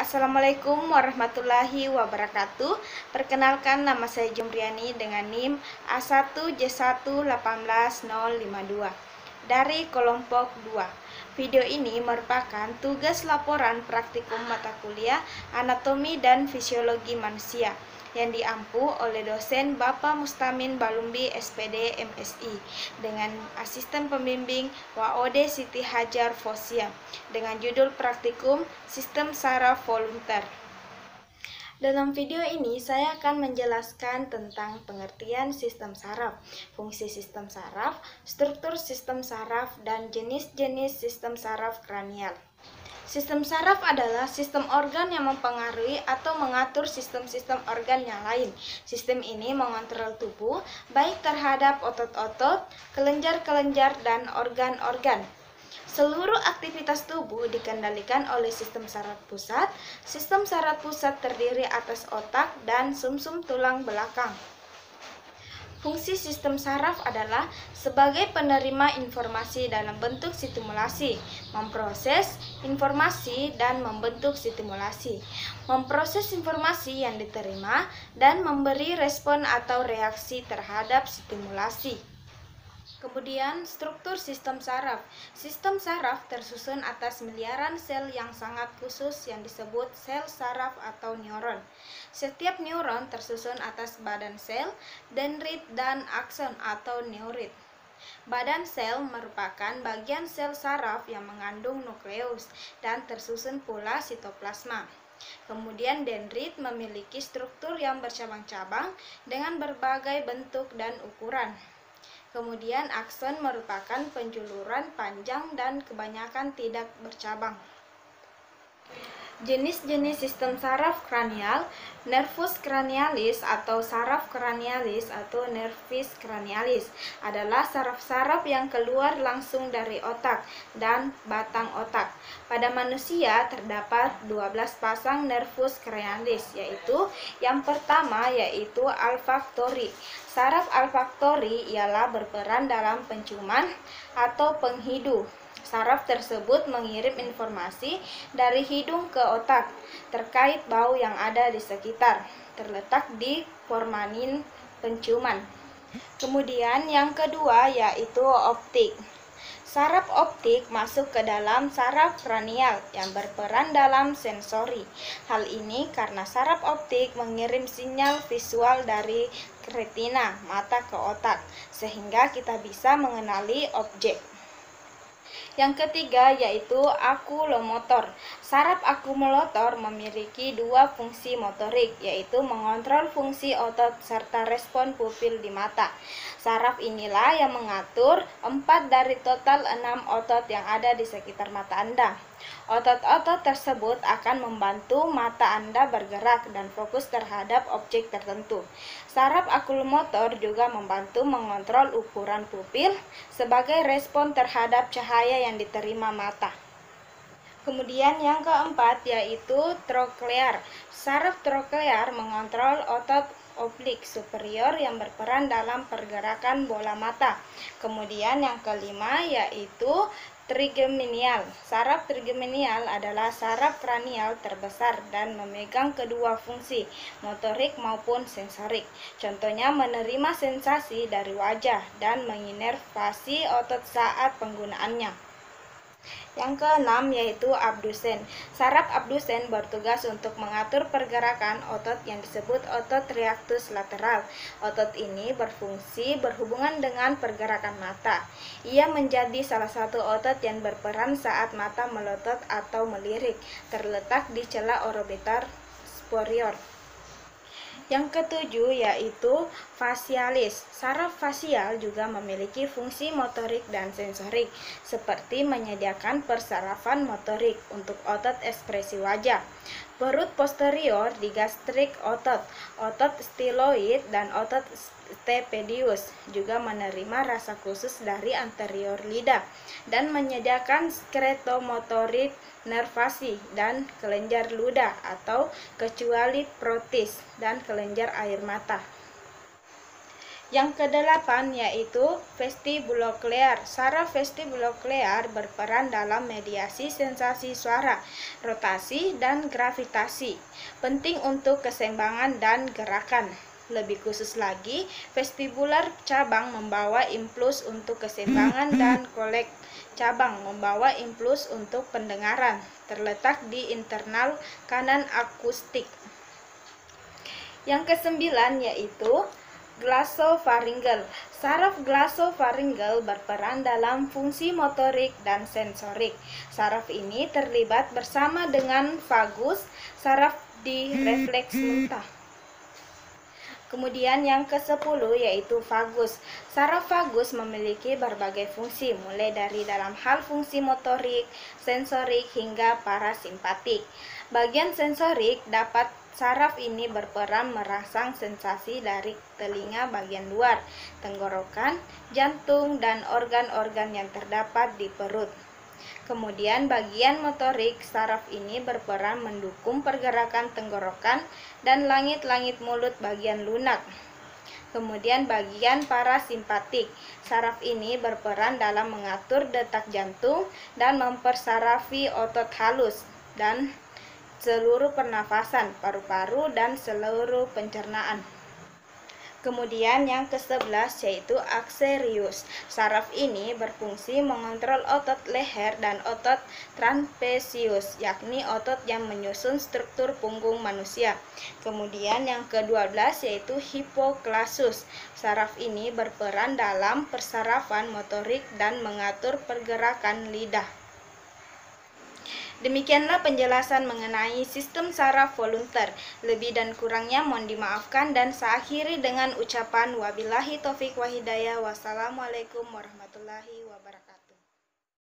Assalamualaikum warahmatullahi wabarakatuh. Perkenalkan, nama saya Jumriani dengan NIM A1J1181052 dari kelompok 2. Video ini merupakan tugas laporan praktikum mata kuliah Anatomi dan Fisiologi Manusia yang diampu oleh dosen Bapak Mustamin Balumbi SPD MSI dengan asisten pembimbing Waode Siti Hajar Fosia dengan judul praktikum Sistem Saraf Volunteer. Dalam video ini saya akan menjelaskan tentang pengertian sistem saraf, fungsi sistem saraf, struktur sistem saraf, dan jenis-jenis sistem saraf kranial. Sistem saraf adalah sistem organ yang mempengaruhi atau mengatur sistem-sistem organ yang lain. Sistem ini mengontrol tubuh, baik terhadap otot-otot, kelenjar-kelenjar, dan organ-organ. Seluruh aktivitas tubuh dikendalikan oleh sistem saraf pusat. Sistem saraf pusat terdiri atas otak dan sumsum tulang belakang. Fungsi sistem saraf adalah sebagai penerima informasi dalam bentuk stimulasi, memproses informasi dan membentuk stimulasi, memproses informasi yang diterima, dan memberi respon atau reaksi terhadap stimulasi. Kemudian, struktur sistem saraf. Sistem saraf tersusun atas miliaran sel yang sangat khusus yang disebut sel saraf atau neuron. Setiap neuron tersusun atas badan sel, dendrit, dan akson atau neurit. Badan sel merupakan bagian sel saraf yang mengandung nukleus dan tersusun pula sitoplasma. Kemudian dendrit memiliki struktur yang bercabang-cabang dengan berbagai bentuk dan ukuran. Kemudian akson merupakan penjuluran panjang dan kebanyakan tidak bercabang. Jenis-jenis sistem saraf kranial, nervus cranialis atau saraf cranialis atau nervis cranialis adalah saraf-saraf yang keluar langsung dari otak dan batang otak. Pada manusia terdapat 12 pasang nervus cranialis, yaitu yang pertama yaitu olfaktori. Saraf olfaktori ialah berperan dalam penciuman atau penghidu. Saraf tersebut mengirim informasi dari hidung ke otak terkait bau yang ada di sekitar, terletak di formanin penciuman. Kemudian yang kedua yaitu optik. Saraf optik masuk ke dalam saraf kranial yang berperan dalam sensori. Hal ini karena saraf optik mengirim sinyal visual dari retina mata ke otak, sehingga kita bisa mengenali objek. Yang ketiga yaitu okulomotor. Saraf okumulator memiliki dua fungsi motorik, yaitu mengontrol fungsi otot serta respon pupil di mata. Saraf inilah yang mengatur 4 dari total 6 otot yang ada di sekitar mata Anda. Otot-otot tersebut akan membantu mata Anda bergerak dan fokus terhadap objek tertentu. Saraf okulomotor juga membantu mengontrol ukuran pupil sebagai respon terhadap cahaya yang diterima mata. Kemudian yang keempat yaitu troklear. Saraf troklear mengontrol otot oblik superior yang berperan dalam pergerakan bola mata. Kemudian yang kelima yaitu trigeminial. Saraf trigeminial adalah saraf kranial terbesar dan memegang kedua fungsi, motorik maupun sensorik. Contohnya menerima sensasi dari wajah dan menginervasi otot saat penggunaannya. Yang keenam yaitu abdusen. Saraf abdusen bertugas untuk mengatur pergerakan otot yang disebut otot rectus lateral. Otot ini berfungsi berhubungan dengan pergerakan mata. Ia menjadi salah satu otot yang berperan saat mata melotot atau melirik, terletak di celah orbital superior. Yang ketujuh yaitu fasialis. Saraf fasial juga memiliki fungsi motorik dan sensorik, seperti menyediakan persarafan motorik untuk otot ekspresi wajah. Perut posterior digastrik otot, otot styloid, dan otot stapedius juga menerima rasa khusus dari anterior lidah dan menyediakan skretomotorik nervasi dan kelenjar ludah atau kecuali protis dan kelenjar air mata. Yang kedelapan yaitu vestibuloklear. Saraf vestibuloklear berperan dalam mediasi sensasi suara, rotasi, dan gravitasi. Penting untuk keseimbangan dan gerakan. Lebih khusus lagi, vestibular cabang membawa impuls untuk keseimbangan dan kolek cabang membawa impuls untuk pendengaran. Terletak di internal kanan akustik. Yang kesembilan yaitu glossopharyngeal. Saraf glossopharyngeal berperan dalam fungsi motorik dan sensorik. Saraf ini terlibat bersama dengan vagus, saraf di refleks muntah. Kemudian yang ke-10 yaitu vagus. Saraf vagus memiliki berbagai fungsi, mulai dari dalam hal fungsi motorik, sensorik, hingga parasimpatik. Bagian sensorik dapat saraf ini berperan merangsang sensasi dari telinga bagian luar, tenggorokan, jantung, dan organ-organ yang terdapat di perut. Kemudian bagian motorik saraf ini berperan mendukung pergerakan tenggorokan dan langit-langit mulut bagian lunak. Kemudian bagian parasimpatik. Saraf ini berperan dalam mengatur detak jantung dan mempersarafi otot halus dan seluruh pernafasan, paru-paru, dan seluruh pencernaan. Kemudian yang ke-11 yaitu axerius. Saraf ini berfungsi mengontrol otot leher dan otot trapezius, yakni otot yang menyusun struktur punggung manusia. Kemudian yang ke-12 yaitu hipoglosus. Saraf ini berperan dalam persarafan motorik dan mengatur pergerakan lidah. Demikianlah penjelasan mengenai sistem saraf volunter. Lebih dan kurangnya mohon dimaafkan, dan saya akhiri dengan ucapan wabillahi taufik wa hidayah. Wassalamualaikum warahmatullahi wabarakatuh.